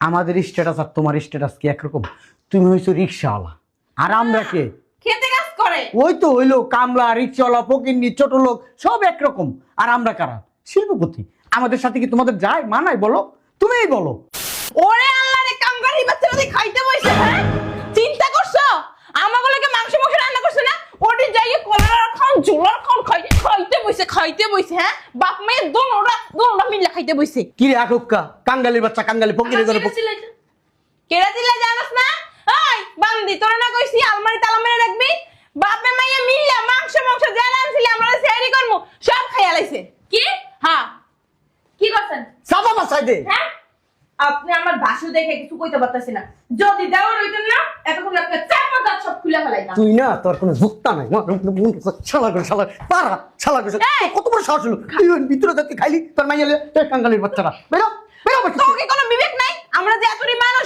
আমাদের স্ট্যাটাস আর তোমার স্ট্যাটাস কি একরকম? তুমি হইছো রিক্সাওয়ালা, আর আমরা কে? খেতে কাজ করে। ওই তো হইলো কামলা, রিক্সাওয়ালা, ফকিন্নি, ছোট লোক, সব একরকম। আর আমরা কারা? শিল্পপতি। আমাদের সাথে কি তোমাদের যায় মানায় বলো? তুমিই বলো। ওরে আল্লাহ রে, কামগাড়ি বাচ্চারা দিয়ে খাইতে বইছে। হ্যাঁ, চিন্তা করছো আমাগুলোকে মাংস মাংস রান্না করছে না? ওটি যাইয়ে কলার খান, জোলার খান খাইতে বইছে। হ্যাঁ, বাপ মেয়ে দোনোটা মিলে খাইতে বইছে। কি রে আকুক্কা, কাঙ্গালির বাচ্চা, কাঙ্গালি ফকিরে ধরে। কেরা দিলা জানোস না? ওই বান্দি, তোরা না কইছি আলমারি তালা মেরে রাখবি? বাপে মাইয়া মিললা মাংস যা আনছিলি আমরা সেরি করমু, সব খাইয়া লাইছে। কি? হ্যাঁ, কি করছেন? সাবা বাসাই দে। হ্যাঁ, আপনি আমার বাসু দেখে কিছু কইতে পারতেছেন না। যদি দেওয়ার হইতেন না, এতক্ষণ আপনার চাপা দাঁত সব খুলে ফেলাইতাম। তুই না, তোর কোনো যুক্তা নাই। শালা করে শালা পারা, শালা করে কত বড় সাহস হলো? তুই ওর ভিতরে যাতে খাইলি তোর মাইয়ালে কাঙ্গালির বাচ্চারা। বেরো বেরো। তোর কি কোনো বিবেক নাই? আমরা যে এতরি মানুষ